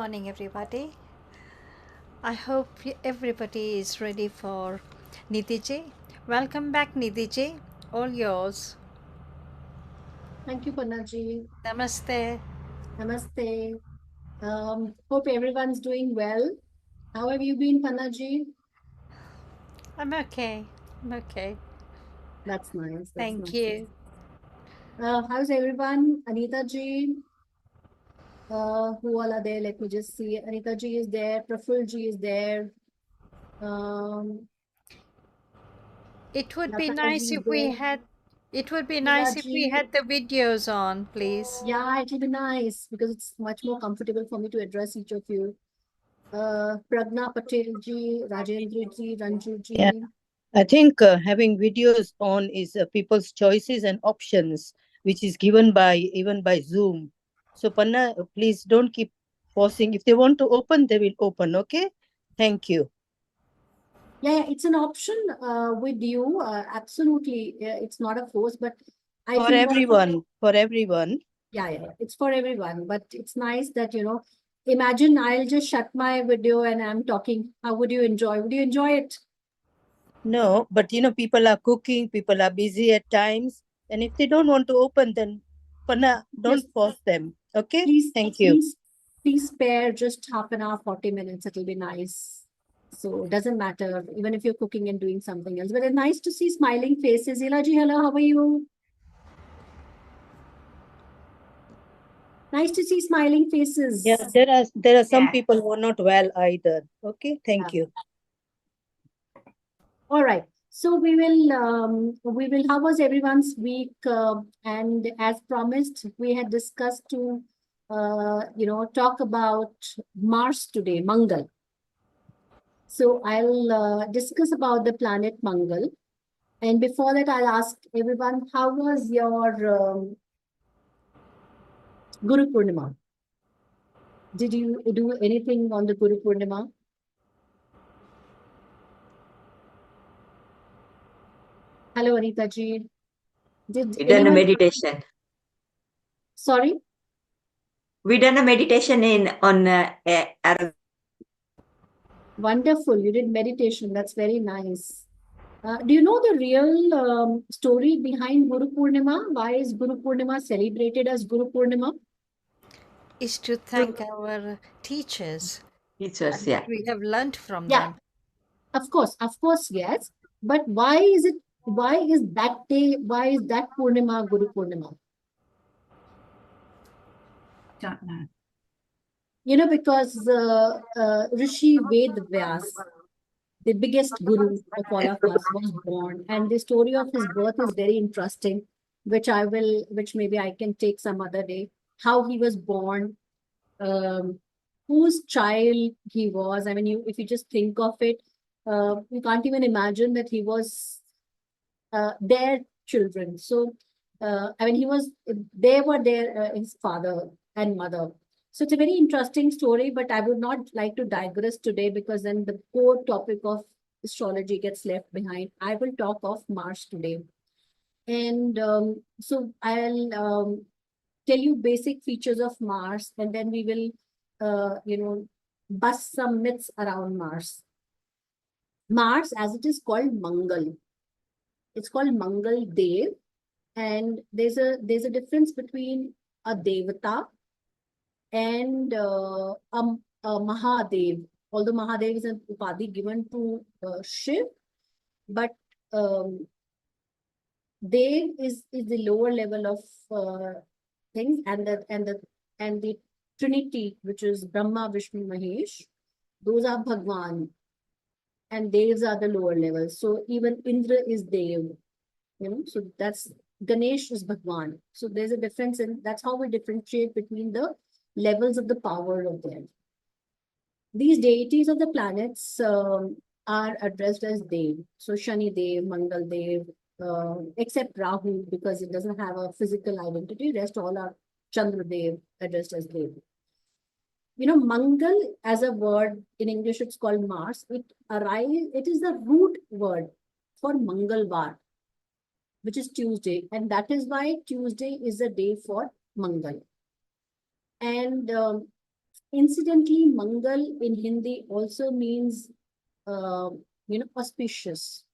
morning, everybody. I hope everybody is ready for Nidhi. Welcome back, Nidhi. All yours. Thank you, Panaji. Namaste. Namaste. Hope everyone's doing well. How have you been, Panaji? I'm okay. I'm okay. That's nice. That's Thank nice. you. How's everyone? Anita ji, who all are there? Let me just see. Anita ji is there. Praful ji is there. Um, It would be Lata ji nice is if we there. had. It would be Sheila nice if we ji. had the videos on, please. Yeah, it'll be nice because it's much more comfortable for me to address each of you. Pragna Patel ji, Rajendra ji, Ranju Yeah, ji. I think having videos on is people's choices and options, which is given by even by Zoom. So, Panna, please don't keep forcing. If they want to open, they will open. Okay? Thank you. Yeah, it's an option with you. Absolutely. It's not a force, but I For feel that, everyone. For everyone. yeah, it's for everyone. But it's nice that, imagine I'll just shut my video and I'm talking. How would you enjoy? Would you enjoy it? No, but people are cooking, people are busy at times. And if they don't want to open, then Panna, Just don't force them. Okay? please, Thank you. please spare just half an hour, 40 minutes. It'll be nice. So it doesn't matter, even if you're cooking and doing something else. But it's nice to see smiling faces. Ilaji, hello, how are you? Nice to see smiling faces. Yeah, there are some Yeah. people who are not well either. Okay? Thank you. All right. So we will how was everyone's week? And as promised, we had discussed to talk about Mars today, Mangal. So I'll discuss about the planet Mangal. And before that, I'll ask everyone, how was your Guru Purnima? Did you do anything on the Guru Purnima? Hello, Anita ji. Did We done a anyone? meditation. Sorry. We done a meditation on Wonderful. You did meditation. That's very nice. Do you know the real story behind Guru Purnima? Why is Guru Purnima celebrated as Guru Purnima? Is to thank our teachers teachers. and Yeah. what we have learned from Yeah, them. of course, yes. But why is that day, why is that Purnima Guru Purnima? Don't know. Because Rishi Ved Vyas, the biggest guru of all of us, was born. And the story of his birth is very interesting, which maybe I can take some other day. How he was born, um, whose child he was. I mean, if you just think of it, you can't even imagine that he was their children. So, I mean, they were his father and mother. So it's a very interesting story, but I would not like to digress today because then the core topic of astrology gets left behind. I will talk of Mars today. And so I'll tell you basic features of Mars, and then we will, bust some myths around Mars. Mars, as it is called Mangal, it's called Mangal Dev, and there's a difference between a Devata and a Mahadev. Although Mahadev is an upadhi given to Shiv, but um, Dev is the lower level of things, and the Trinity, which is Brahma, Vishnu, Mahesh, those are Bhagwan, and Devs are the lower levels. So even Indra is Dev, so that's Ganesh is Bhagwan. So there's a difference, and that's how we differentiate between the levels of the power of them. These deities of the planets are addressed as Dev. So Shani Dev, Mangal Dev, except Rahu, because it doesn't have a physical identity. Rest all are Chandra Dev, addressed as Dev. Mangal as a word in English, it's called Mars. It is the root word for Mangalvar, which is Tuesday. And that is why Tuesday is a day for Mangal. And Incidentally, Mangal in Hindi also means, auspicious.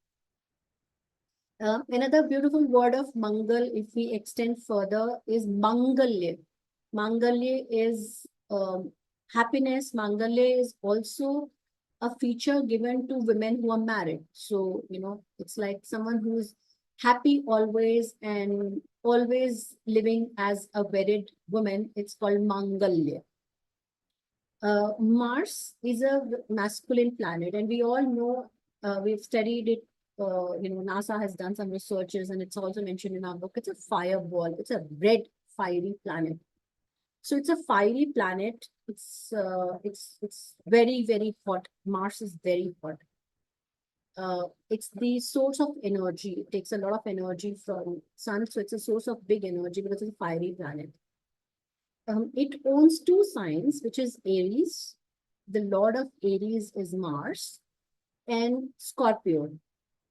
Another beautiful word of Mangal, if we extend further, is Mangalya. Mangalya is happiness. Mangalya is also a feature given to women who are married. So, it's like someone who's happy always and always living as a wedded woman. It's called Mangalya. Mars is a masculine planet, and we all know, we've studied it. NASA has done some researches, and it's also mentioned in our book. It's a fireball. It's a red fiery planet. So it's a fiery planet. It's very, very hot. Mars is very hot. It's the source of energy. It takes a lot of energy from sun, so it's a source of big energy because it's a fiery planet. It owns two signs, which is Aries. The lord of Aries is Mars, and Scorpio.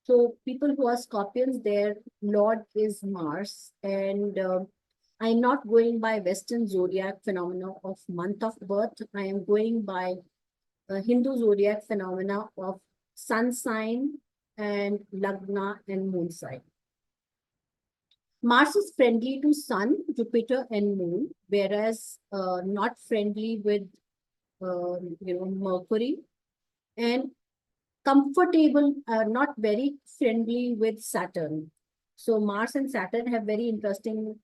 So people who are Scorpions, their lord is Mars. And I'm not going by Western zodiac phenomena of month of birth. I am going by Hindu zodiac phenomena of sun sign and lagna and moon sign. Mars is friendly to Sun, Jupiter, and Moon, whereas not friendly with Mercury, and comfortable, not very friendly with Saturn. So Mars and Saturn have very interesting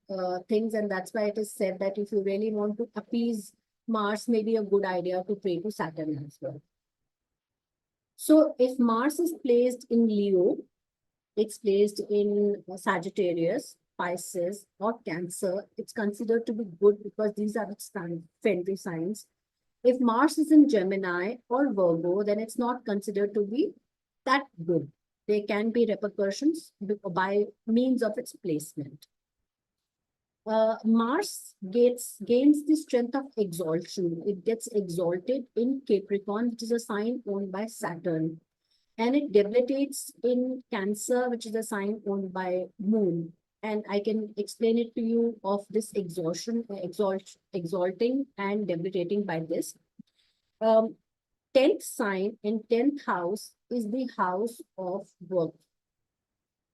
things, and that's why it is said that if you really want to appease Mars, maybe a good idea to pray to Saturn as well. So if Mars is placed in Leo, it's placed in Sagittarius, Pisces, or Cancer, it's considered to be good because these are its friendly signs. If Mars is in Gemini or Virgo, then it's not considered to be that good. There can be repercussions by means of its placement. Mars gains the strength of exaltation. It gets exalted in Capricorn, which is a sign owned by Saturn. And it debilitates in Cancer, which is a sign owned by Moon. And I can explain it to you of this exalting and debilitating by this. 10th sign in 10th house is the house of work,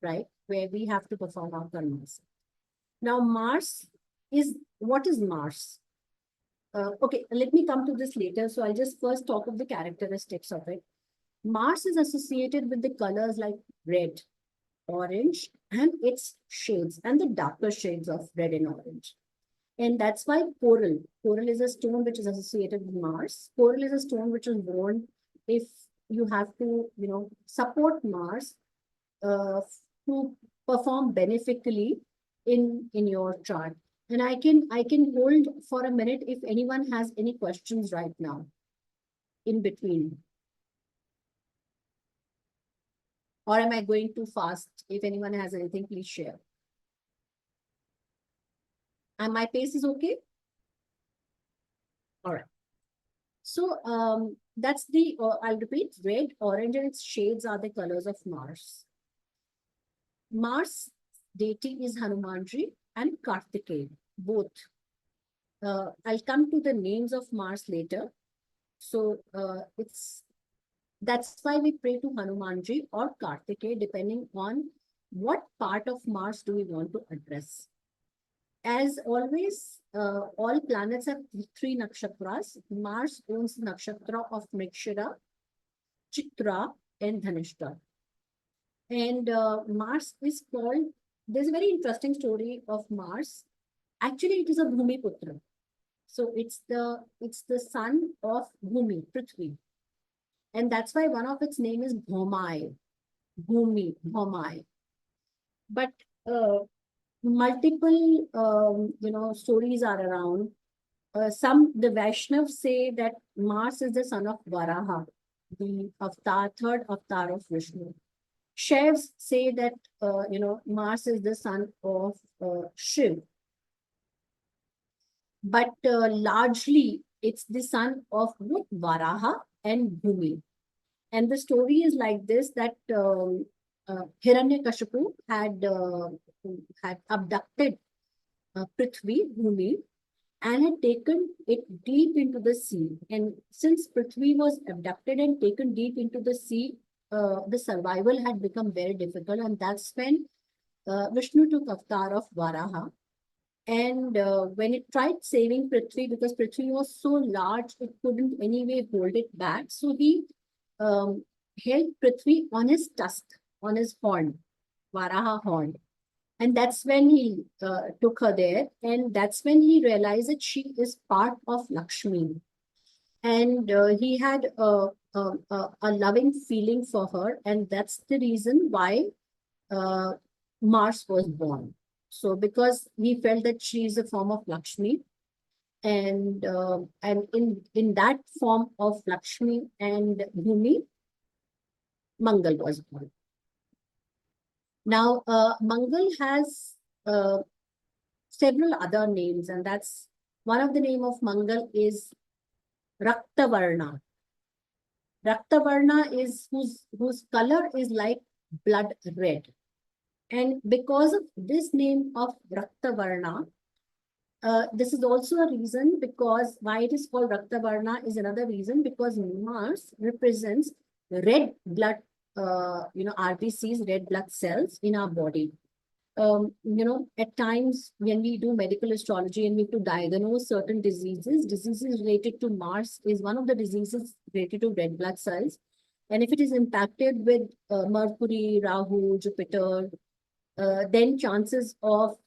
right? Where we have to perform our karmas. Now, what is Mars? Okay, let me come to this later. So I'll just first talk of the characteristics of it. Mars is associated with the colors like red, orange, and its shades, and the darker shades of red and orange. And that's why coral is a stone which is associated with Mars. Coral is a stone which is worn if you have to, support Mars to perform beneficially in your chart. And I can hold for a minute if anyone has any questions right now in between. Or am I going too fast? If anyone has anything, please share. And my pace is okay? All right. So that's I'll repeat, red, orange, and its shades are the colors of Mars. Mars deity is Hanumanji and Kartikeya, both. I'll come to the names of Mars later. So that's why we pray to Hanumanji or Kartikeya, depending on what part of Mars do we want to address. As always, all planets have three nakshatras. Mars owns the nakshatra of Mrigashira, Chitra, and Dhanishta. And Mars is called, there's a very interesting story of Mars. Actually, it is a Bhumi Putra. So it's the son of Bhumi, Prithvi. And that's why one of its name is Bhomai, Bhumi, Bhomai. But multiple, stories are around. The Vaishnavas say that Mars is the son of Varaha, the third avatar of Vishnu. Shaivs say that, Mars is the son of Shiv. But largely, it's the son of both Varaha and Bhumi. And the story is like this, that Hiranyakashipu had abducted Prithvi, Bhumi, and had taken it deep into the sea. And since Prithvi was abducted and taken deep into the sea, the survival had become very difficult. And that's when Vishnu took avatar of Varaha. And when it tried saving Prithvi, because Prithvi was so large, it couldn't anyway hold it back. So he um, held Prithvi on his tusk, on his horn, Varaha horn. And that's when he took her there. And that's when he realized that she is part of Lakshmi. And he had a loving feeling for her. And that's the reason why uh, Mars was born. So because he felt that she is a form of Lakshmi, and in that form of Lakshmi and Bhumi, Mangal was born. Now, Mangal has several other names, and that's one of the name of Mangal is Raktavarna. Raktavarna is whose color is like blood red. And because of this name of Raktavarna, this is also a reason because why it is called Raktavarna is another reason because Mars represents red blood, RBCs, red blood cells in our body. At times when we do medical astrology and we have to diagnose certain diseases related to Mars is one of the diseases related to red blood cells. And if it is impacted with Mercury, Rahu, Jupiter, then chances of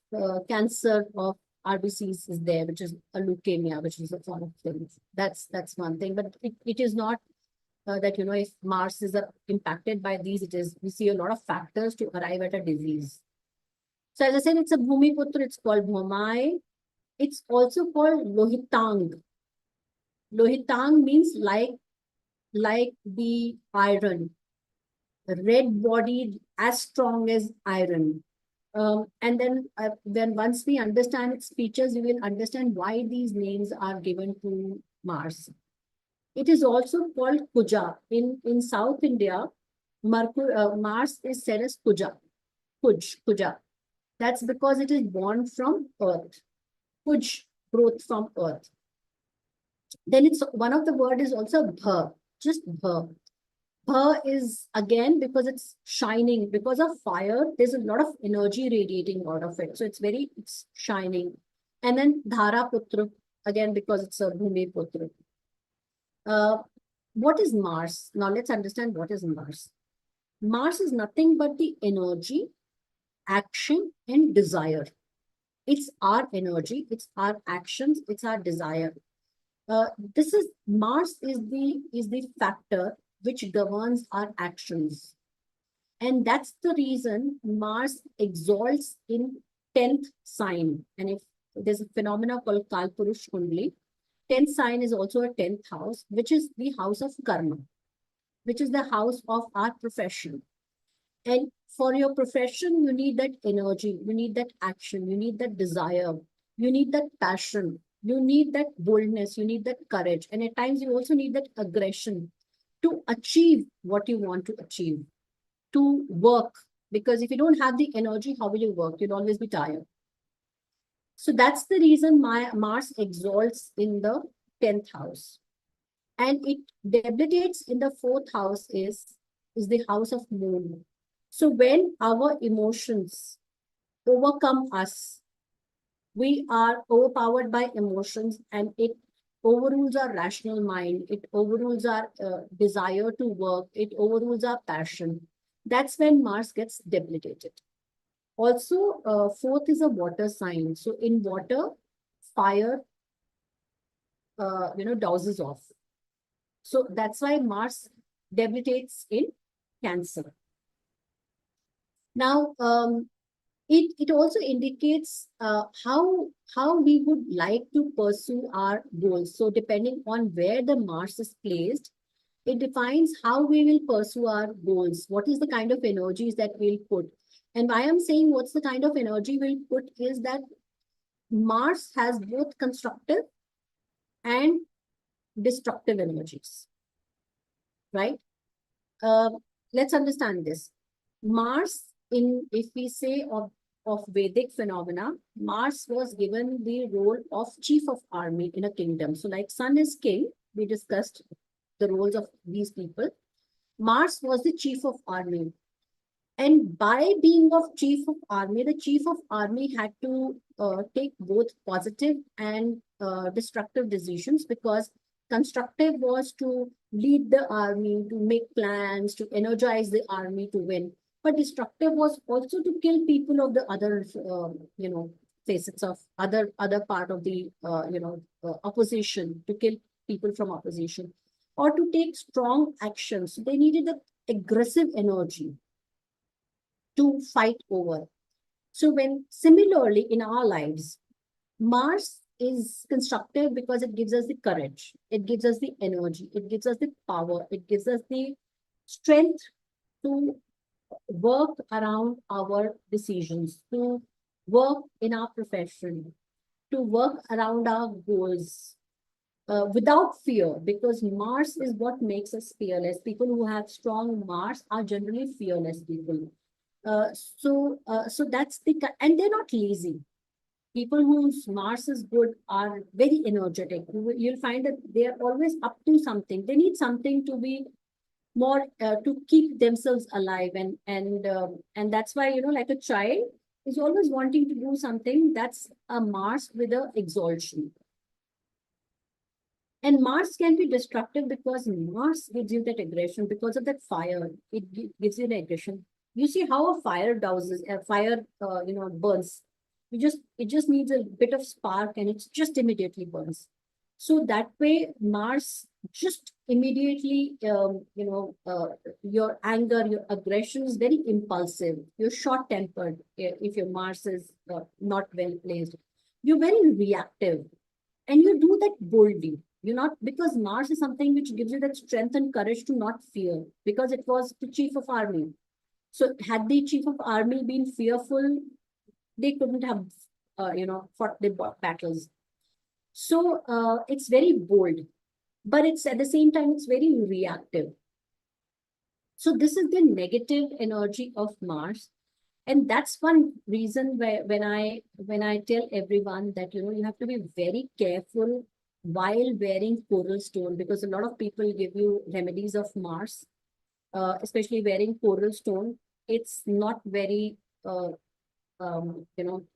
cancer of RBCs is there, which is a leukemia, which is a form of things. That's one thing, but it is not that, if Mars is impacted by these, we see a lot of factors to arrive at a disease. So as I said, it's a Bhumi Putra, it's called Bhumai. It's also called Lohitang. Lohitang means like the iron, red bodied, as strong as iron. And then once we understand its features, we will understand why these names are given to Mars. It is also called Kuja. In South India, Mars is said as Kuja. Kuja. That's because it is born from Earth. Kuj, growth from Earth. Then it's one of the word is also Bha, just Bha. Bha is again because it's shining. Because of fire, there's a lot of energy radiating out of it. So it's shining. And then Dhara Putra, again because it's a Bhumi Putra. What is Mars? Now let's understand what is Mars. Mars is nothing but the energy, action, and desire. It's our energy, it's our actions, it's our desire. Mars is the factor which governs our actions. And that's the reason Mars exalts in 10th sign. And if there's a phenomena called Kalpurush Kundli, 10th sign is also a 10th house, which is the house of karma, which is the house of our profession. And for your profession, you need that energy, you need that action, you need that desire, you need that passion, you need that boldness, you need that courage. And at times you also need that aggression to achieve what you want to achieve, to work. Because if you don't have the energy, how will you work? You'll always be tired. So that's the reason Mars exalts in the 10th house. And it debilitates in the 4th house is the house of moon. So when our emotions overcome us, we are overpowered by emotions and it overrules our rational mind. It overrules our desire to work. It overrules our passion. That's when Mars gets debilitated. Also, 4th is a water sign. So in water, fire, douses off. So that's why Mars debilitates in Cancer. Now, it also indicates how we would like to pursue our goals. So depending on where the Mars is placed, it defines how we will pursue our goals. What is the kind of energies that we'll put? And why I'm saying what's the kind of energy we'll put is that Mars has both constructive and destructive energies, right? Let's understand this. Mars, if we say of of Vedic phenomena, Mars was given the role of chief of army in a kingdom. So like sun is king, we discussed the roles of these people. Mars was the chief of army. And by being of chief of army, the chief of army had to take both positive and destructive decisions, because constructive was to lead the army, to make plans, to energize the army to win. But destructive was also to kill people of the other, facets of other part of the, opposition, to kill people from opposition, or to take strong actions. They needed the aggressive energy to fight over. So when similarly in our lives, Mars is constructive because it gives us the courage, it gives us the energy, it gives us the power, it gives us the strength to work around our decisions, to work in our profession, to work around our goals, without fear, because Mars is what makes us fearless. People who have strong Mars are generally fearless people. So that's and they're not lazy. People whose Mars is good are very energetic. You'll find that they are always up to something. They need something to be more, to keep themselves alive, and that's why, like a child is always wanting to do something. That's a Mars with a exaltation. And Mars can be destructive because Mars gives you that aggression because of that fire. It gives you an aggression. You see how a fire douses, a fire, burns. It just needs a bit of spark and it just immediately burns. So that way, Mars just immediately, your anger, your aggression is very impulsive. You're short-tempered if your Mars is not well placed. You're very reactive, and you do that boldly. You're not, because Mars is something which gives you that strength and courage to not fear, because it was the chief of army. So had the chief of army been fearful, they couldn't have, fought the battles. So it's very bold, but it's at the same time, it's very reactive. So this is the negative energy of Mars. And that's one reason where when I tell everyone that, you have to be very careful while wearing coral stone, because a lot of people give you remedies of Mars, especially wearing coral stone. It's not very, um, you know,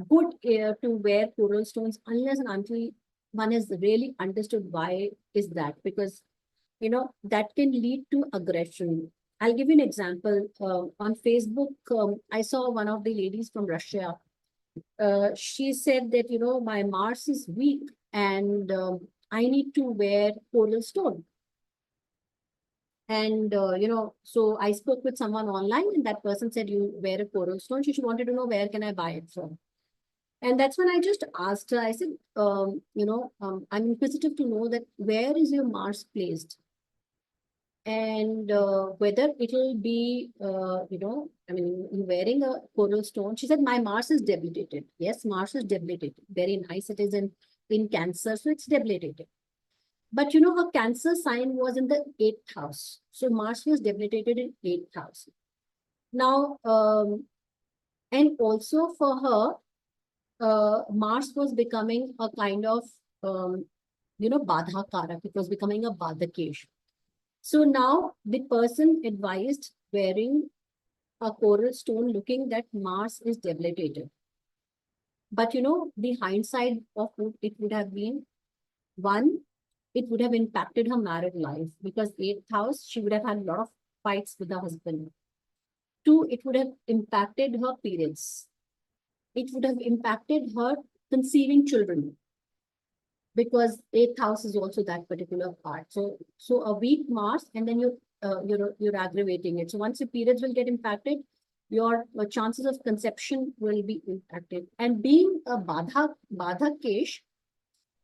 good to wear coral stones unless and until one has really understood why is that, because that can lead to aggression. I'll give you an example. On Facebook, I saw one of the ladies from Russia. She said that, my Mars is weak and I need to wear coral stone. And, so I spoke with someone online and that person said, you wear a coral stone. She wanted to know, where can I buy it from? And that's when I just asked her, I said, I'm inquisitive to know that where is your Mars placed? And whether it'll be, wearing a coral stone. She said, my Mars is debilitated. Yes, Mars is debilitated. Very nice. It is in Cancer, so it's debilitated. But, her Cancer sign was in the 8th house. So Mars was debilitated in 8th house. Now, and also for her, Mars was becoming a kind of, Badha Karak. It was becoming a Badhakesh. So now the person advised wearing a coral stone, looking that Mars is debilitated. But the hindsight of it would have been, one, it would have impacted her married life, because 8th house, she would have had a lot of fights with her husband. Two, it would have impacted her periods. It would have impacted her conceiving children, because 8th house is also that particular part. So a weak Mars, and then you're aggravating it. So once your periods will get impacted, your chances of conception will be impacted. And being a Badha Kesh,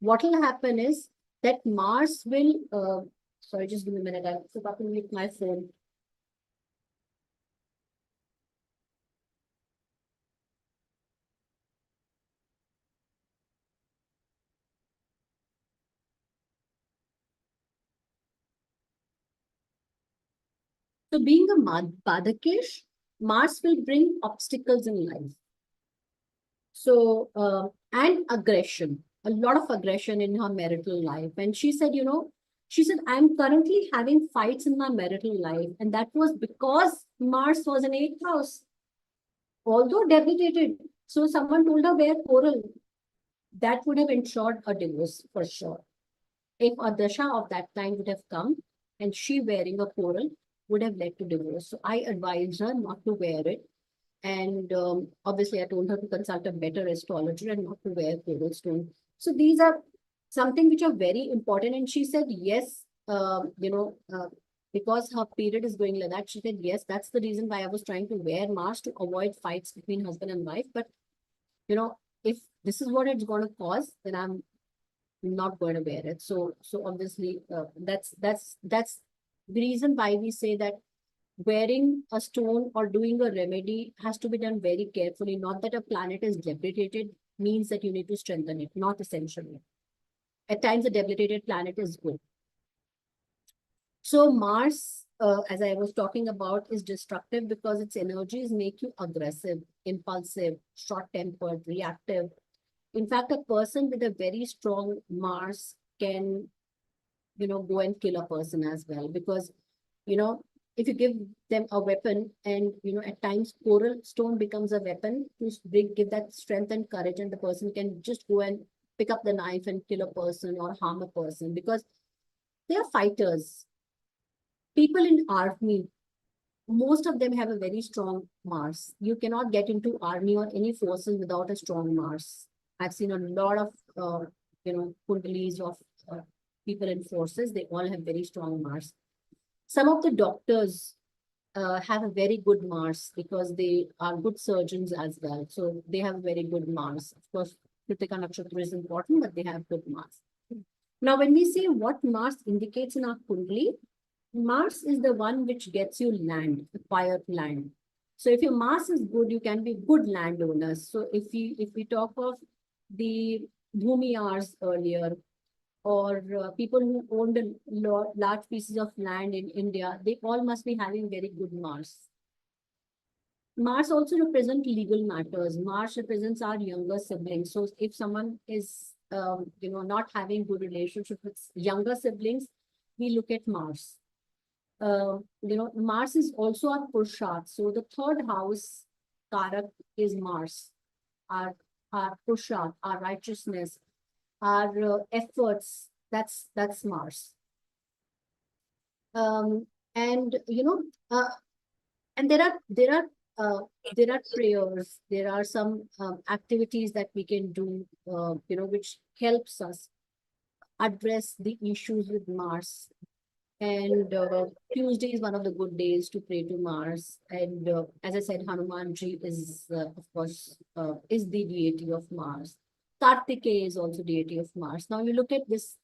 what will happen is that Mars will, sorry, just give me a minute. I forgot to mute my phone. So being a Badakesh, Mars will bring obstacles in life. So, and aggression, a lot of aggression in her marital life. And she said, she said, I'm currently having fights in my marital life. And that was because Mars was in 8th house, although debilitated. So someone told her wear coral. That would have ensured a divorce for sure. If a dasha of that kind would have come and she wearing a coral would have led to divorce. So I advised her not to wear it. And obviously, I told her to consult a better astrologer and not to wear coral stone. So these are something which are very important. And she said, yes, because her period is going like that, she said, yes, that's the reason why I was trying to wear Mars to avoid fights between husband and wife. But, if this is what it's going to cause, then I'm not going to wear it. So obviously, that's the reason why we say that wearing a stone or doing a remedy has to be done very carefully. Not that a planet is debilitated means that you need to strengthen it, not essentially. At times, a debilitated planet is good. So Mars, as I was talking about, is destructive because its energies make you aggressive, impulsive, short-tempered, reactive. In fact, a person with a very strong Mars can, go and kill a person as well. Because, if you give them a weapon and, at times coral stone becomes a weapon to give that strength and courage, and the person can just go and pick up the knife and kill a person or harm a person because they are fighters. People in army, most of them have a very strong Mars. You cannot get into army or any forces without a strong Mars. I've seen a lot of, kundalis of people in forces. They all have very strong Mars. Some of the doctors have a very good Mars because they are good surgeons as well. So they have very good Mars. Of course, Kritika Nakshatra is important, but they have good Mars. Now, when we say what Mars indicates in our Kundali, Mars is the one which gets you land, acquired land. So if your Mars is good, you can be good landowners. So if we talk of the Bhumiyars earlier, or people who owned large pieces of land in India, they all must be having very good Mars. Mars also represents legal matters. Mars represents our younger siblings. So if someone is, not having good relationship with younger siblings, we look at Mars. Mars is also our Purusharth. So the third house Karak is Mars, our Purusharth, our righteousness, our efforts. That's Mars. And and there are prayers. There are some activities that we can do, which helps us address the issues with Mars. And Tuesday is one of the good days to pray to Mars. And as I said, Hanumanji is, of course, is the deity of Mars. Kartikeya is also deity of Mars. Now you look at this,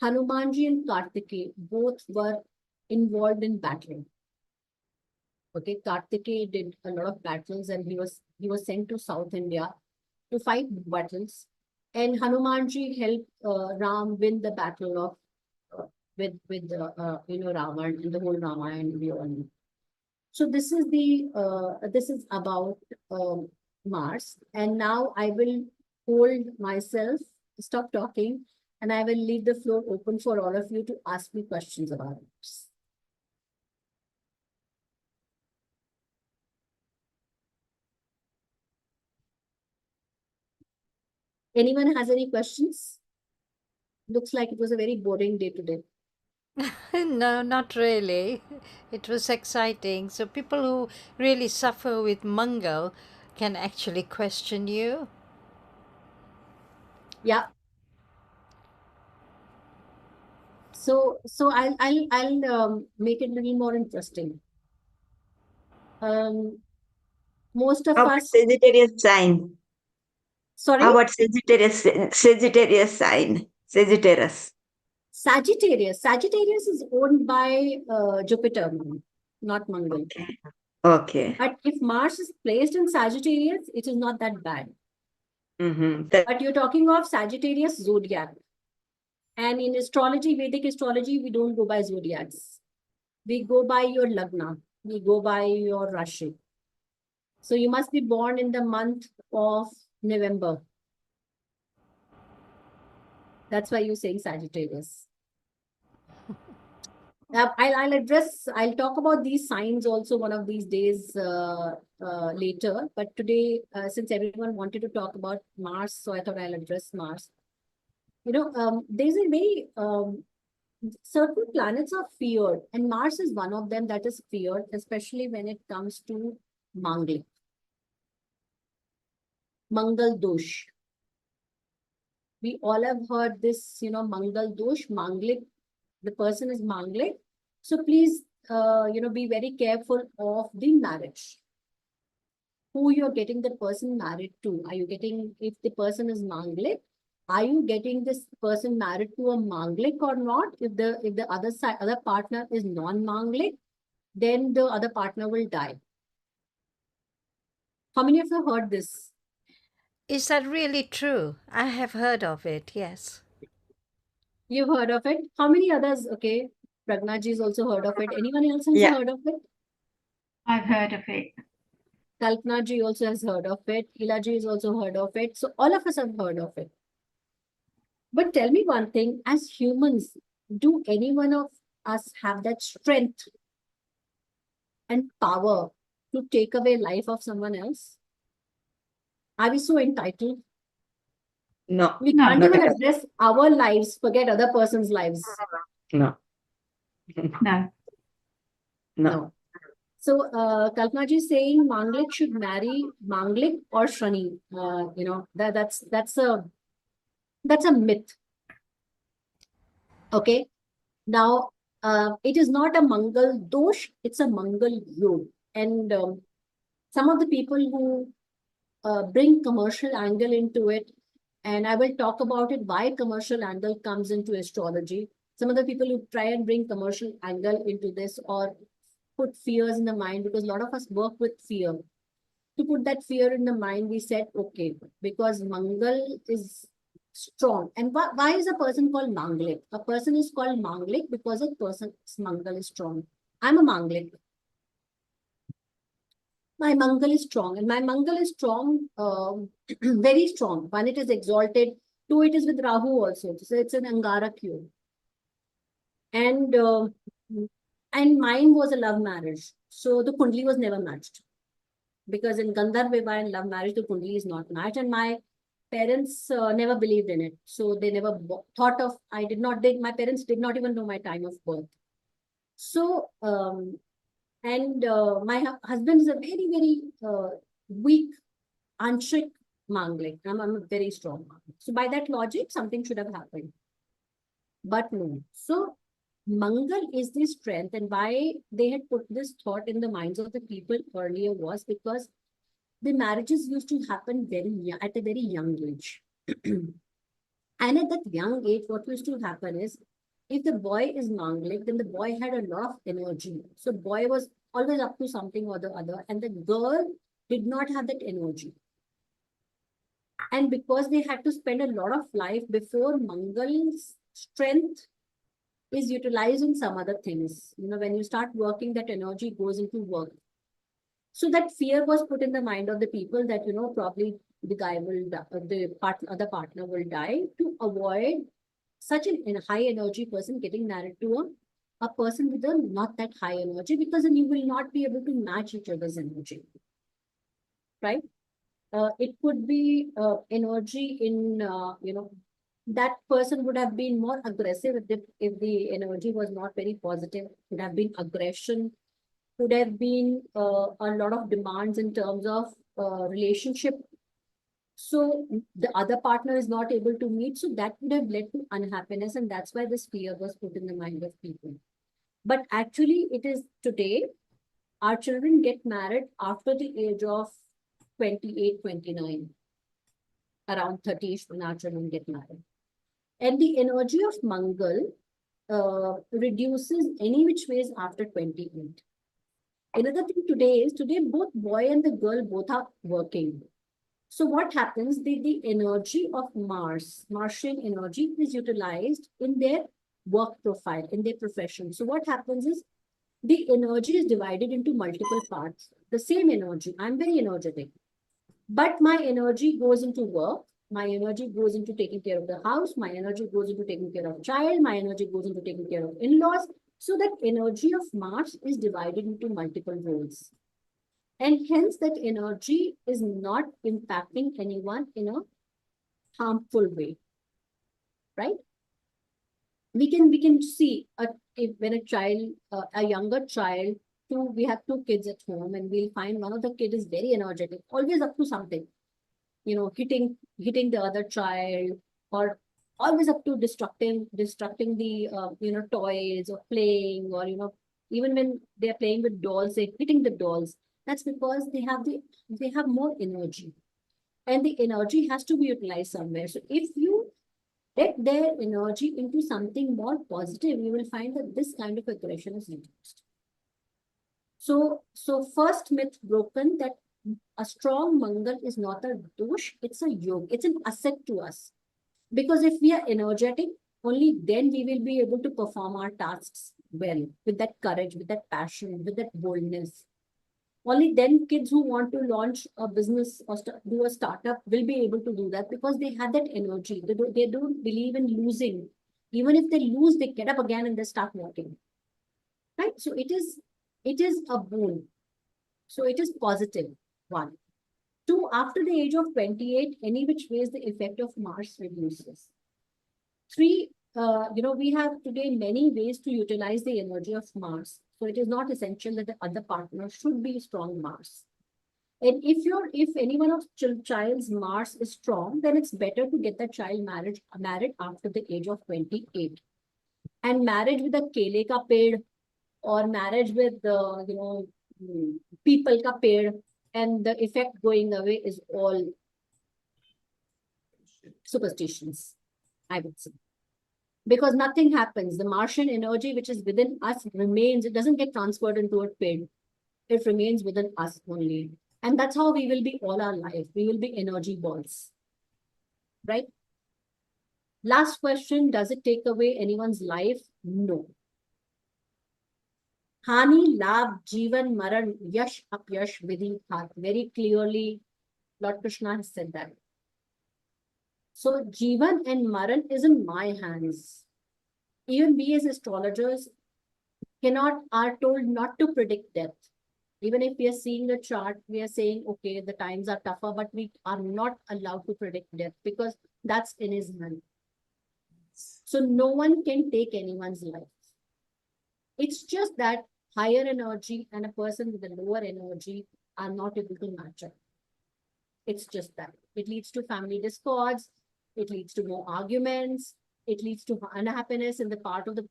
Hanumanji and Kartikeya both were involved in battle. Okay, Kartikeya did a lot of battles, and he was sent to South India to fight battles. And Hanumanji helped Ram win the battle of with Ravan and the whole Ramayana we all know. So this is about Mars, and now I will hold myself, stop talking, and I will leave the floor open for all of you to ask me questions about Mars. Anyone has any questions? Looks like it was a very boring day today. No, not really. It was exciting. So people who really suffer with Mangal can actually question you. Yeah. So I'll make it a little more interesting. Most of How about us, Sagittarius sign? sorry, How about Sagittarius sign? Sagittarius. Sagittarius. Sagittarius is owned by Jupiter, not Mangal. Okay. Okay. But if Mars is placed in Sagittarius, it is not that bad. Mm-hmm. But you're talking of Sagittarius zodiac. And in astrology, Vedic astrology, we don't go by zodiacs. We go by your lagna. We go by your Rashi. So you must be born in the month of November. That's why you're saying Sagittarius. I'll talk about these signs also one of these days later. But today, since everyone wanted to talk about Mars, so I thought I'll address Mars. There's a very certain planets are feared, and Mars is one of them that is feared, especially when it comes to Mangal. Mangal Dosh. We all have heard this, Mangal Dosh, Manglik. The person is Manglik. So please, be very careful of the marriage. Who you're getting the person married to? Are you getting, if the person is Manglik, are you getting this person married to a Manglik or not? If the other partner is non-Manglik, then the other partner will die. How many of you have heard this? Is that really true? I have heard of it, yes. You've heard of it? How many others? Okay, Pragnaji has also heard of it. Anyone else has Yeah. heard of it? I've heard of it. Kalpanaji also has heard of it. Ilaji has also heard of it. So all of us have heard of it. But tell me one thing, as humans, do any one of us have that strength and power to take away life of someone else? Are we so entitled? No. We No, can't not even at all. address our lives, forget other person's lives. No. No. No. So Kalpanaji is saying Manglik should marry Manglik or Shani. That's a myth. Okay. Now it is not a Mangal Dosh, it's a Mangal Yog. And some of the people who bring commercial angle into it, and I will talk about it, why commercial angle comes into astrology. Some of the people who try and bring commercial angle into this or put fears in the mind, because a lot of us work with fear. To put that fear in the mind, we said, okay, because Mangal is strong. And why is a person called Manglik? A person is called Manglik because a person's Mangal is strong. I'm a Manglik. My Mangal is strong, and my Mangal is strong, very strong. One, it is exalted. Two, it is with Rahu also. So it's an Angara cube. And mine was a love marriage. So the Kundli was never matched. Because in Gandhar Vivah and love marriage, the Kundli is not matched. And my parents never believed in it. So they never thought of, my parents did not even know my time of birth. So, my husband is a very, very weak, Anshik Manglik. I'm a very strong Manglik. So by that logic, something should have happened. But no. So Mangal is the strength, and why they had put this thought in the minds of the people earlier was because the marriages used to happen at a very young age. And at that young age, what used to happen is, if the boy is Manglik, then the boy had a lot of energy. So boy was always up to something or the other, and the girl did not have that energy. And because they had to spend a lot of life before Mangal's strength is utilized in some other things. When you start working, that energy goes into work. So that fear was put in the mind of the people that, probably the guy will, other partner will die, to avoid such a high energy person getting married to a person with a not that high energy, because then you will not be able to match each other's energy, right? It could be energy in, that person would have been more aggressive if the energy was not very positive. Would have been aggression, could have been a lot of demands in terms of relationship. So the other partner is not able to meet. So that would have led to unhappiness. And that's why this fear was put in the mind of people. But actually, it is today, our children get married after the age of 28, 29. Around 30ish when our children get married. And the energy of Mangal reduces any which ways after 28. Another thing today both boy and the girl both are working. So what happens? The energy of Martian energy is utilized in their work profile, in their profession. So what happens is the energy is divided into multiple parts. The same energy, I'm very energetic. But my energy goes into work, my energy goes into taking care of the house, my energy goes into taking care of child, my energy goes into taking care of in-laws. So that energy of Mars is divided into multiple roles. And hence that energy is not impacting anyone in a harmful way, right? We can see when a child, a younger child, we have two kids at home, and we'll find one of the kid is very energetic, always up to something, hitting the other child, or always up to destructing the toys, or playing, or even when they're playing with dolls, they're hitting the dolls. That's because they have more energy, and the energy has to be utilized somewhere. So if you let their energy into something more positive, you will find that this kind of aggression is reduced. So first myth broken, that a strong Mangal is not a dosh, it's a yoga, it's an asset to us. Because if we are energetic, only then we will be able to perform our tasks well, with that courage, with that passion, with that boldness. Only then kids who want to launch a business or do a startup will be able to do that, because they have that energy. They don't believe in losing. Even if they lose, they get up again and they start working. Right? So it is a boon. So it is positive. One. Two, after the age of 28, any which ways the effect of Mars reduces. Three, we have today many ways to utilize the energy of Mars. So it is not essential that the other partner should be strong Mars. And if any one of child's Mars is strong, then it's better to get that child married after the age of 28. And marriage with a kele ka ped, or marriage with the people ka ped, and the effect going away is all superstitions, I would say. Because nothing happens. The Martian energy which is within us remains. It doesn't get transferred into a ped. It remains within us only. And that's how we will be all our life. We will be energy balls. Right? Last question, does it take away anyone's life? No. Hani, labh, jivan, maran, yash, apyash, vidhi, khat. Very clearly, Lord Krishna has said that. So jivan and maran is in my hands. Even we as astrologers are told not to predict death. Even if we are seeing the chart, we are saying, okay, the times are tougher, but we are not allowed to predict death, because that's in his hand. So no one can take anyone's life. It's just that higher energy and a person with a lower energy are not able to match up. It's just that. It leads to family discords. It leads to more arguments. It leads to unhappiness in the part of the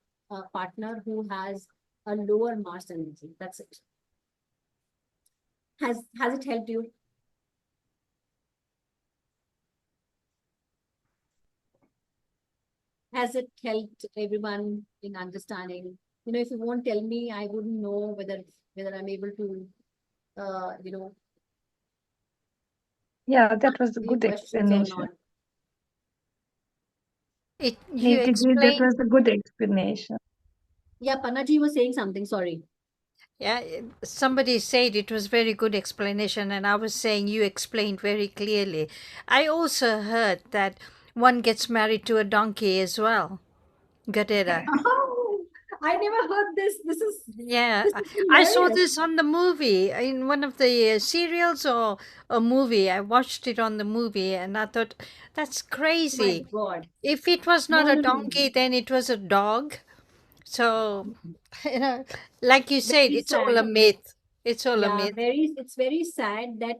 partner who has a lower Mars energy. That's it. Has it helped you? Has it helped everyone in understanding? If you won't tell me, I wouldn't know whether I'm able to, Yeah, that was a answer your good questions or explanation. not. You Neetaji, that explained. was a good explanation. Yeah, Panaji was saying something. Sorry. Yeah, somebody said it was very good explanation, and I was saying you explained very clearly. I also heard that one gets married to a donkey as well. Gadera. Oh, I never heard this. Yeah, This I is I saw hilarious. this on the movie, in one of the serials or a movie. I watched it on the movie, and I thought, that's My crazy. God. If it was not No, a no, no, no. donkey, then it was a dog. So, you know, like you said, Very it's all sad. a myth. It's all a Yeah, myth. it's very sad that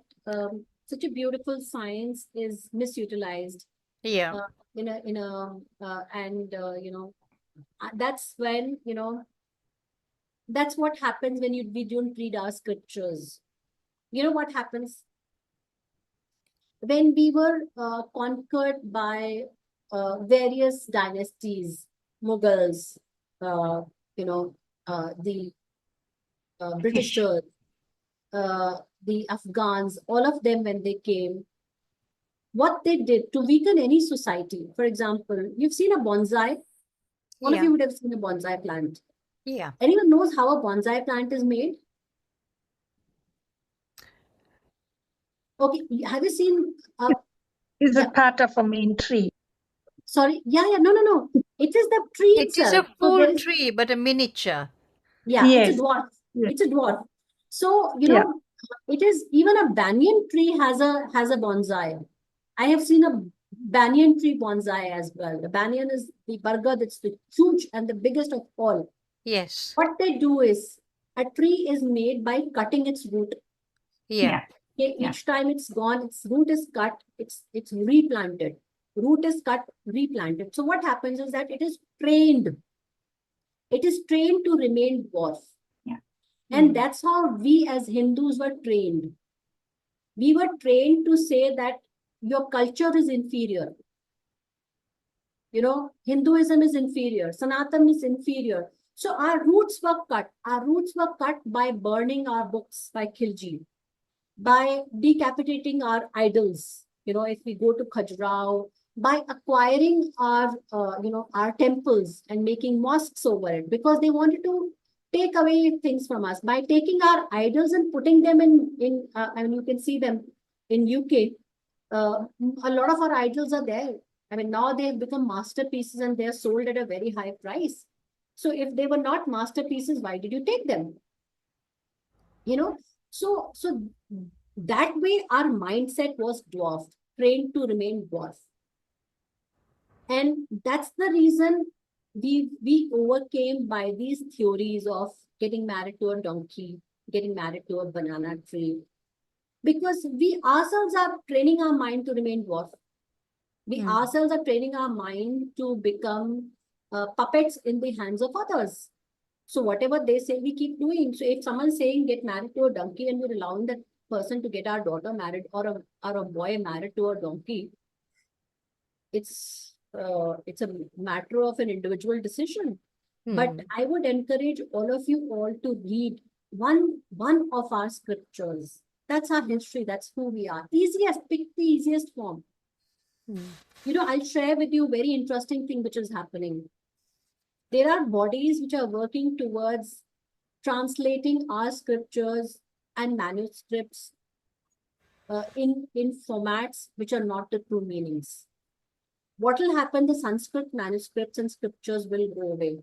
such a beautiful science is misutilized Yeah. uh, in a and that's when that's what happens when we don't read our scriptures. You know what happens when we were conquered by various dynasties, Mughals, uh, you know, the Britishers, the Afghans, all of them when they came, what they did to weaken any society. For example, you've seen a bonsai. All of Yeah. you would have seen a bonsai plant. Yeah. Anyone knows how a bonsai plant is made? Okay, have you seen? Is Yeah, it part of a main tree? sorry. Yeah, no. It is the tree It is a itself. So full there is, tree, but a miniature. yeah, it's a Yes. dwarf. Yes. It's a dwarf. So, Yeah. it is even a banyan tree has a bonsai. I have seen a banyan tree bonsai as well. The banyan is the barga that's the huge and the biggest of all. Yes. What they do is a tree is made by cutting its root. Yeah. Okay, Yeah. each time it's gone, its root is cut, it's replanted. Root is cut, replanted. So what happens is that it is trained. It is trained to remain dwarf. Yeah. And that's how we as Hindus were trained. We were trained to say that your culture is inferior. Hinduism is inferior, Sanatan is inferior. So our roots were cut. Our roots were cut by burning our books by Khilji, by decapitating our idols. If we go to Khajuraho, by acquiring our temples and making mosques over it, because they wanted to take away things from us by taking our idols and putting them in. And you can see them in UK. A lot of our idols are there. I mean, now they've become masterpieces and they're sold at a very high price. So if they were not masterpieces, why did you take them? So that way our mindset was dwarfed, trained to remain dwarf. And that's the reason we overcame by these theories of getting married to a donkey, getting married to a banana tree, because we ourselves are training our mind to remain dwarf. We ourselves are training our mind to become puppets in the hands of others. So whatever they say, we keep doing. So if someone's saying get married to a donkey and we're allowing that person to get our daughter married or a boy married to a donkey, it's a matter of an individual decision. But I would encourage all of you all to read one of our scriptures. That's our history. That's who we are. Easiest, pick the easiest form. I'll share with you a very interesting thing which is happening. There are bodies which are working towards translating our scriptures and manuscripts in formats which are not the true meanings. What will happen? The Sanskrit manuscripts and scriptures will go away,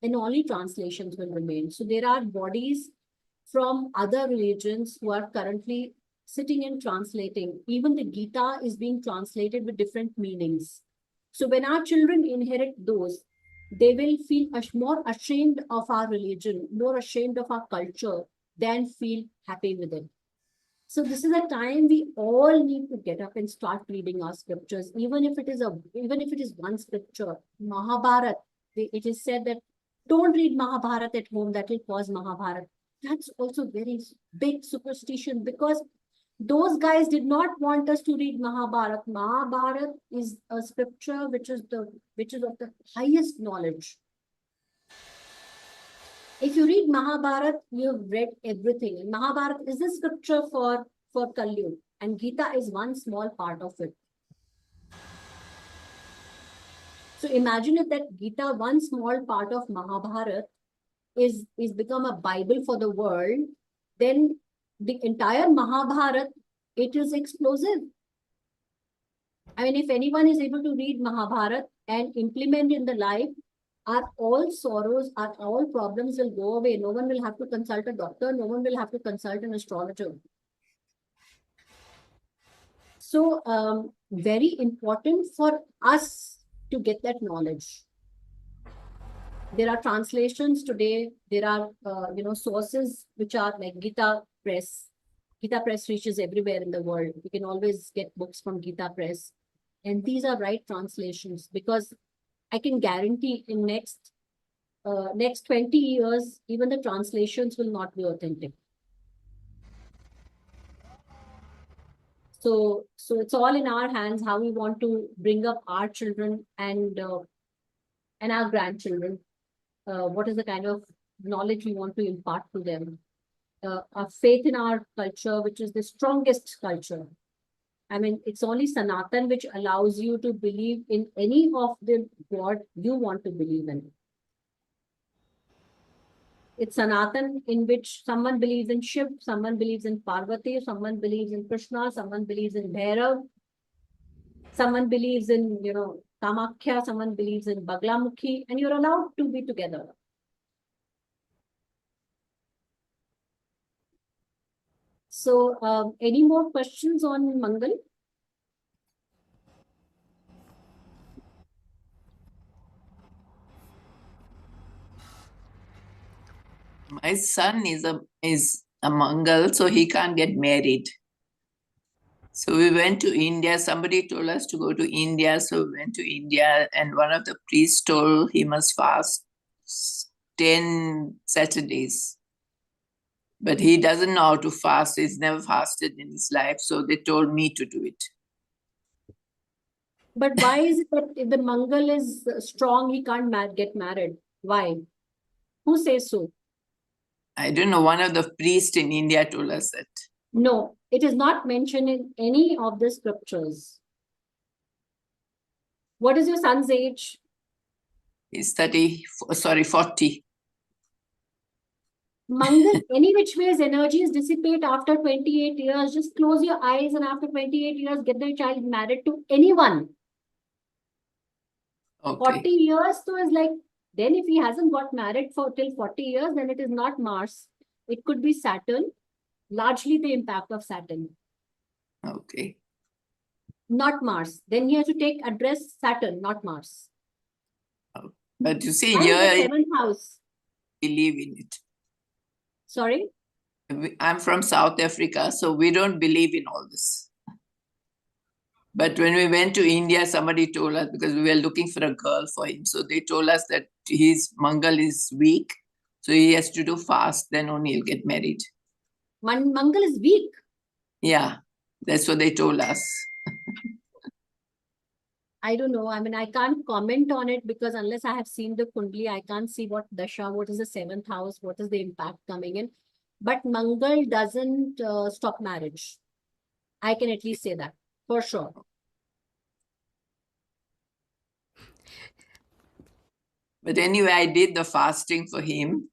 and only translations will remain. So there are bodies from other religions who are currently sitting and translating. Even the Gita is being translated with different meanings. So when our children inherit those, they will feel more ashamed of our religion, more ashamed of our culture, than feel happy with it. So this is a time we all need to get up and start reading our scriptures, even if it is one scripture. Mahabharata, it is said that don't read Mahabharata at home, that will cause Mahabharata. That's also very big superstition, because those guys did not want us to read Mahabharata. Mahabharata is a scripture which is of the highest knowledge. If you read Mahabharata, you've read everything. And Mahabharata is the scripture for Kali, and Gita is one small part of it. So imagine if that Gita, one small part of Mahabharata, is become a Bible for the world, then the entire Mahabharata, it is explosive. I mean, if anyone is able to read Mahabharata and implement in the life, our all sorrows, our all problems will go away. No one will have to consult a doctor. No one will have to consult an astrologer. So very important for us to get that knowledge. There are translations today. There are sources which are like Gita Press. Gita Press reaches everywhere in the world. You can always get books from Gita Press, and these are right translations, because I can guarantee in next 20 years, even the translations will not be authentic. So it's all in our hands how we want to bring up our children and our grandchildren. What is the kind of knowledge we want to impart to them? Our faith in our culture, which is the strongest culture. I mean, it's only Sanatan which allows you to believe in any of the God you want to believe in. It's Sanatan, in which someone believes in Shiv, someone believes in Parvati, someone believes in Krishna, someone believes in Bhairav, someone believes in, Kamakhya, someone believes in Baglamukhi, and you're allowed to be together. So, any more questions on Mangal? My son is a Mangal, so he can't get married. So we went to India. Somebody told us to go to India, so we went to India, and one of the priests told he must fast 10 Saturdays. But he doesn't know how to fast. He's never fasted in his life, so they told me to do it. But why is it that if the Mangal is strong, he can't get married? Why? Who says so? I don't know. One of the priests in India told us that. No, it is not mentioned in any of the scriptures. What is your son's age? He's 40. Mangal, any which ways energies dissipate after 28 years. Just close your eyes and after 28 years, get the child married to anyone. Okay. 40 years, so is like, then if he hasn't got married for till 40 years, then it is not Mars. It could be Saturn, largely the impact of Saturn. Okay. Not Mars. Then he has to take address Saturn, not Mars. But you see, And the here seventh house. we live in it. Sorry? I'm from South Africa, so we don't believe in all this. But when we went to India, somebody told us, because we were looking for a girl for him, so they told us that his Mangal is weak, so he has to do fast, then only he'll get married. Mangal is weak. Yeah, that's what they told us. I don't know. I mean, I can't comment on it because unless I have seen the Kundli, I can't see what Dasha, what is the seventh house, what is the impact coming in. But Mangal doesn't stop marriage. I can at least say that for sure. But anyway, I did the fasting for him.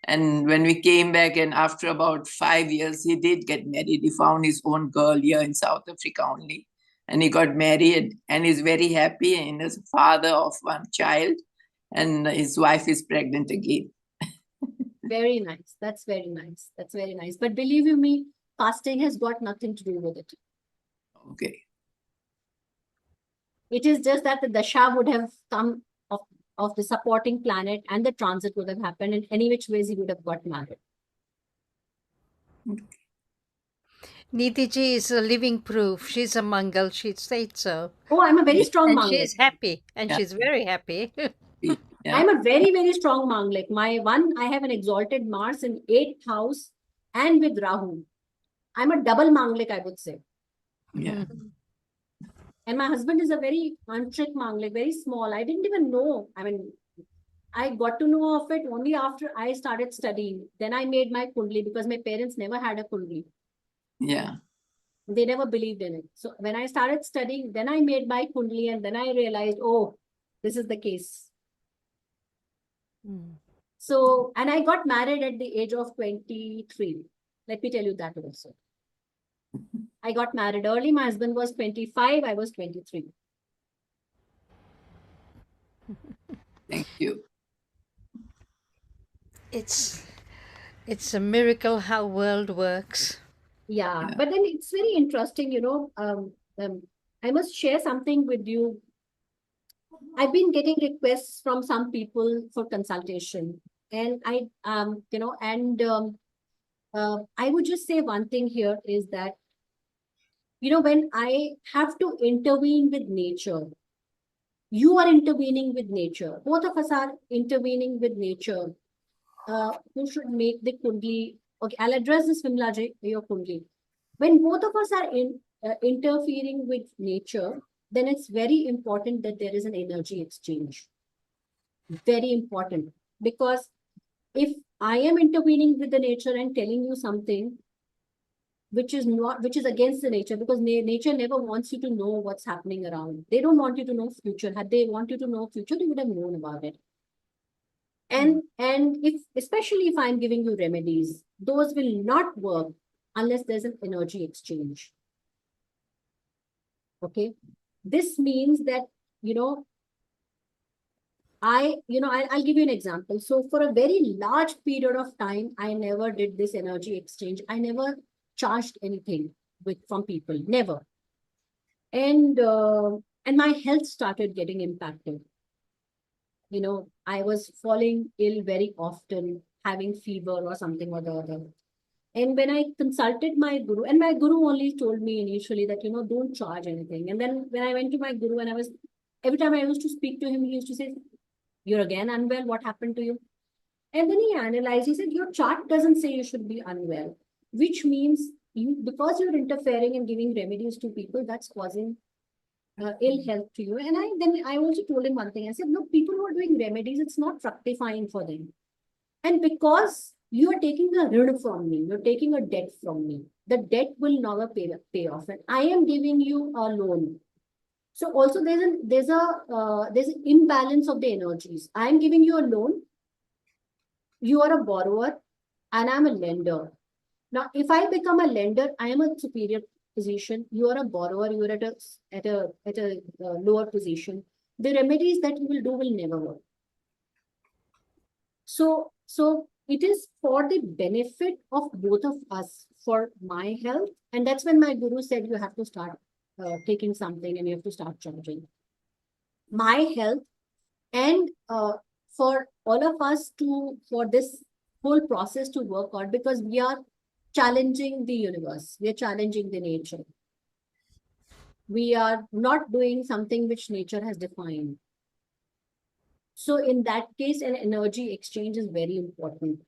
And when we came back, and after about 5 years, he did get married. He found his own girl here in South Africa only. And he got married and is very happy and is a father of one child. And his wife is pregnant again. Very nice. That's very nice. That's very nice. But believe you me, fasting has got nothing to do with it. Okay. It is just that the Dasha would have come of the supporting planet and the transit would have happened in any which ways he would have got married. Nidhi is a living proof. She's a Mangal. She said so. Oh, I'm a very strong And Mangal. she's happy. And Yeah. she's very happy. Yeah. I'm a very, very strong Manglik. I have an exalted Mars in 8th house and with Rahu. I'm a double Manglik, I would say. Yeah. And my husband is a very tantric Manglik, very small. I didn't even know. I mean, I got to know of it only after I started studying. Then I made my Kundli because my parents never had a Kundli. Yeah. They never believed in it. So when I started studying, then I made my Kundli and then I realized, oh, this is the case. So, and I got married at the age of 23. Let me tell you that also. I got married early. My husband was 25. I was 23. Thank you. It's a miracle how world works. Yeah, but then it's very interesting, I must share something with you. I've been getting requests from some people for consultation, and I would just say one thing here is that, when I have to intervene with nature, you are intervening with nature. Both of us are intervening with nature. Who should make the Kundli? Okay, I'll address this, Vimlaji, your Kundli. When both of us are interfering with nature, then it's very important that there is an energy exchange. Very important. Because if I am intervening with the nature and telling you something which is against the nature, because nature never wants you to know what's happening around. They don't want you to know future. Had they want you to know future, you would have known about it. And if, especially if I'm giving you remedies, those will not work unless there's an energy exchange. Okay. This means that, I'll give you an example. So for a very large period of time, I never did this energy exchange. I never charged anything from people, never. And my health started getting impacted. I was falling ill very often, having fever or something or the other. And when I consulted my guru, and my guru only told me initially that, don't charge anything. And then when I went to my guru and every time I used to speak to him, he used to say, you're again unwell, what happened to you? And then he analyzed, he said, your chart doesn't say you should be unwell, which means because you're interfering and giving remedies to people, that's causing ill health to you. And I also told him one thing. I said, look, people who are doing remedies, it's not fructifying for them. And because you are taking a rid from me, you're taking a debt from me, the debt will never pay off. And I am giving you a loan. So also there's an imbalance of the energies. I am giving you a loan. You are a borrower and I'm a lender. Now, if I become a lender, I am a superior position. You are a borrower. You are at a lower position. The remedies that you will do will never work. So it is for the benefit of both of us, for my health. And that's when my guru said, you have to start taking something and you have to start charging. My health and for all of us for this whole process to work out, because we are challenging the universe. We are challenging the nature. We are not doing something which nature has defined. So in that case, an energy exchange is very important.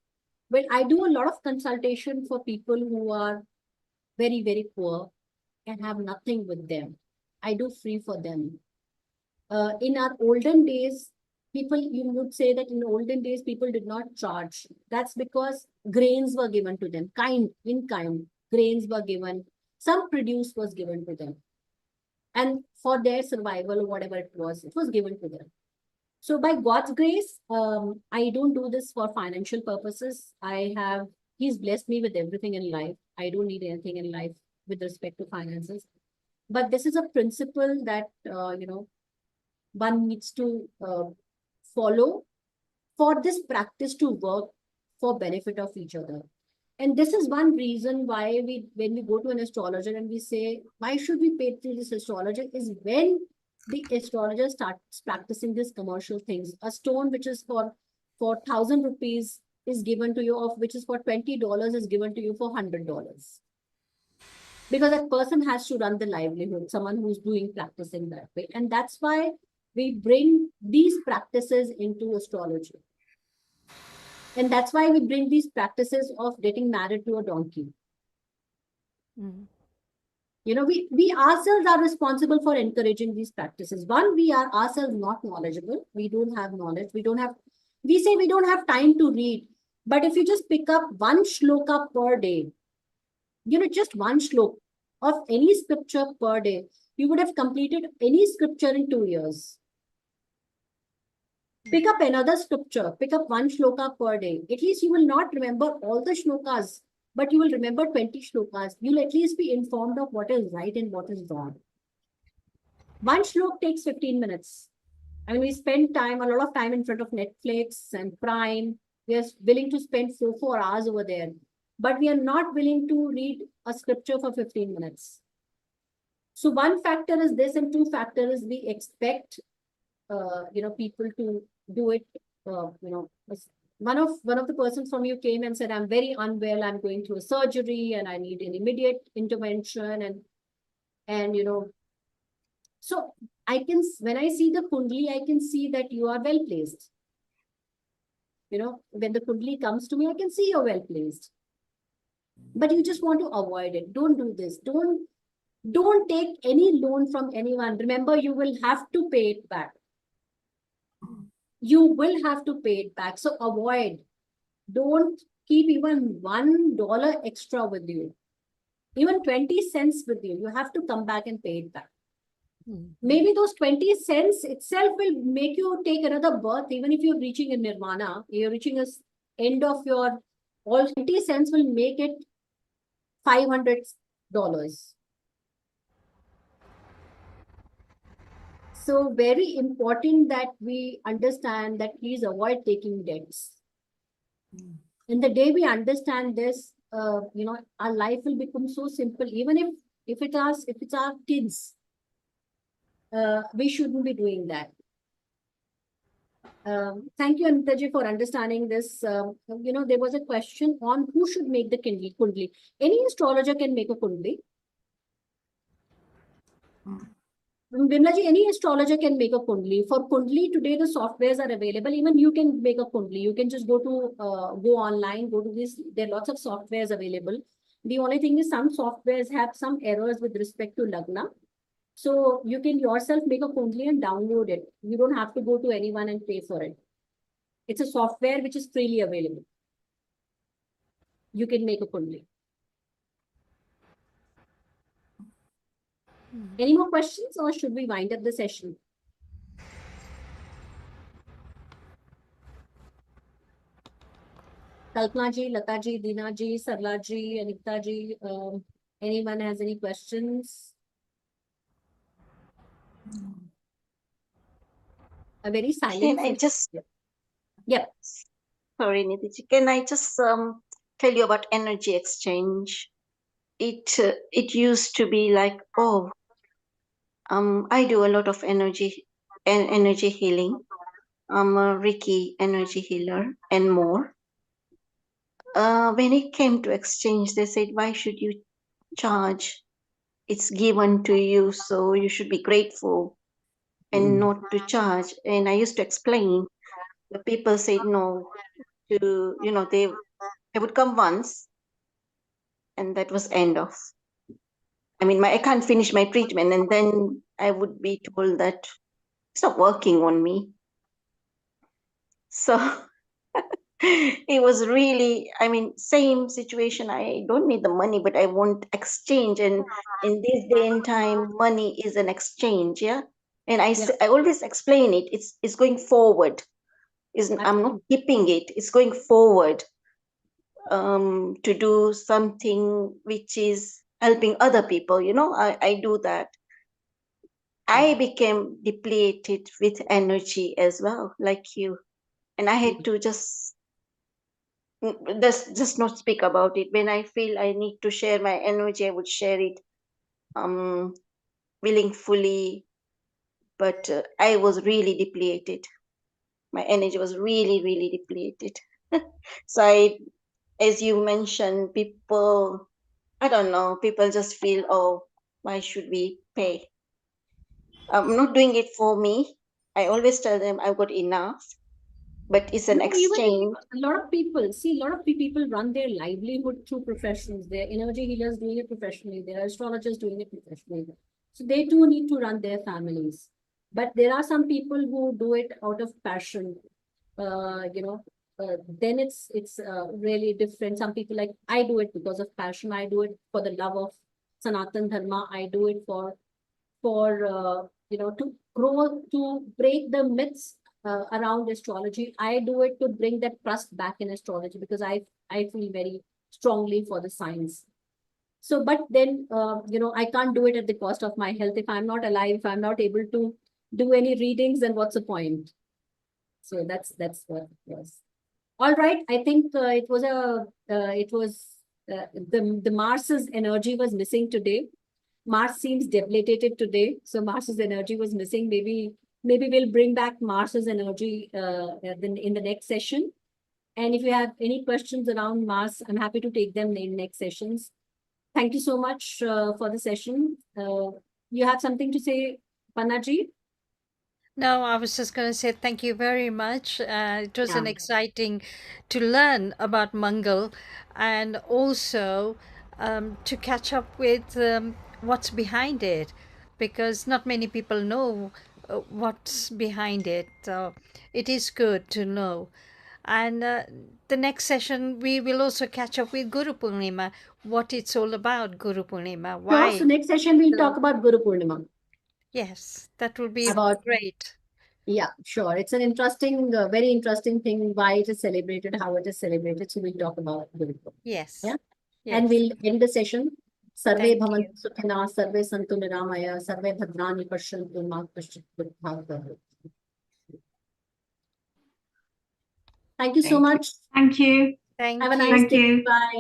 Well, I do a lot of consultation for people who are very, very poor and have nothing with them. I do free for them. In our olden days, you would say that in olden days, people did not charge. That's because grains were given to them, in kind, grains were given. Some produce was given to them. And for their survival or whatever it was given to them. So by God's grace, I don't do this for financial purposes. He's blessed me with everything in life. I don't need anything in life with respect to finances. But this is a principle that, one needs to follow for this practice to work for benefit of each other. And this is one reason why when we go to an astrologer and we say, why should we pay to this astrologer, is when the astrologer starts practicing these commercial things. A stone which is for 1,000 rupees is given to you, of which is for $20 is given to you for $100. Because that person has to run the livelihood, someone who's practicing that way. And that's why we bring these practices into astrology. And that's why we bring these practices of getting married to a donkey. Mm. We ourselves are responsible for encouraging these practices. One, we are ourselves not knowledgeable. We don't have knowledge. We say we don't have time to read. But if you just pick up one shloka per day, just one shloka of any scripture per day, you would have completed any scripture in 2 years. Pick up another scripture, pick up one shloka per day. At least you will not remember all the shlokas, but you will remember 20 shlokas. You'll at least be informed of what is right and what is wrong. One shlok takes 15 minutes. I mean, we spend a lot of time in front of Netflix and Prime. We are willing to spend 4 hours over there, but we are not willing to read a scripture for 15 minutes. So one factor is this, and two factors is we expect, people to do it. One of the persons from you came and said, I'm very unwell. I'm going through a surgery and I need an immediate intervention. And so when I see the kundli, I can see that you are well placed. When the kundli comes to me, I can see you're well placed. But you just want to avoid it. Don't do this. Don't take any loan from anyone. Remember, you will have to pay it back. You will have to pay it back. So avoid. Don't keep even $1 extra with you. Even 20 cents with you. You have to come back and pay it back. Maybe those 20 cents itself will make you take another birth. Even if you're reaching a nirvana, you're reaching a end of your, all 20 cents will make it $500. So very important that we understand that please avoid taking debts. In the day we understand this, our life will become so simple. Even if it's our kids, we shouldn't be doing that. Thank you, Anitaji, for understanding this. There was a question on who should make the kundli. Any astrologer can make a kundli. Bimlaji, any astrologer can make a kundli. For kundli, today the softwares are available. Even you can make a kundli. You can just go online, go to this. There are lots of softwares available. The only thing is some softwares have some errors with respect to Lagna. So you can yourself make a kundli and download it. You don't have to go to anyone and pay for it. It's a software which is freely available. You can make a kundli. Any more questions or should we wind up the session? Kalpana ji, Lata ji, Dina ji, Sarla ji, Anita ji, anyone has any questions? A very silent. Can I just, yeah. Sorry, Nidhi, can I just tell you about energy exchange? It used to be like, I do a lot of energy healing. I'm a Reiki energy healer and more. When it came to exchange, they said, why should you charge? It's given to you, so you should be grateful and not to charge. And I used to explain. The people said no to, they would come once and that was end of. I mean, I can't finish my treatment and then I would be told that it's not working on me. So it was really, same situation. I don't need the money, but I want exchange. And in this day and time, money is an exchange. Yeah. And I always explain it. It's going forward. I'm not keeping it. It's going forward to do something which is helping other people. I do that. I became depleted with energy as well, like you. And I had to just not speak about it. When I feel I need to share my energy, I would share it willingly. But I was really depleted. My energy was really, really depleted. So as you mentioned, people, I don't know, people just feel, why should we pay? I'm not doing it for me. I always tell them I've got enough. But it's an exchange. A lot of people run their livelihood through professions. There are energy healers doing it professionally. There are astrologers doing it professionally. So they too need to run their families. But there are some people who do it out of passion. Then it's really different. Some people like, I do it because of passion. I do it for the love of Sanatan Dharma. I do it for to grow, to break the myths around astrology. I do it to bring that trust back in astrology because I feel very strongly for the science. So, but then, I can't do it at the cost of my health. If I'm not alive, if I'm not able to do any readings, then what's the point? So that's what it was. All right. I think the Mars's energy was missing today. Mars seems debilitated today. So Mars's energy was missing. Maybe we'll bring back Mars's energy in the next session. And if you have any questions around Mars, I'm happy to take them in next sessions. Thank you so much for the session. You have something to say, Panaji? No, I was just going to say thank you very much. It was an exciting to learn about Mangal and also to catch up with what's behind it, because not many people know what's behind it. So it is good to know. And the next session, we will also catch up with Guru Purnima, what it's all about, Guru Purnima. Why? So next session, we'll talk about Guru Purnima. Yes, that will be About great. Yeah, sure. It's an interesting, very interesting thing why it is celebrated, how it is celebrated. So we'll talk about it. Yes. Yeah. Yes. And we'll end the session. Sarve Thank bhavantu you. sukhina, sarve santu niramaya, sarve bhadrani pashyantu ma kashchit durbhag bhavet. Thank you so Thank you. much. Thank you. Thank Have a you. nice Thank day. you. Bye.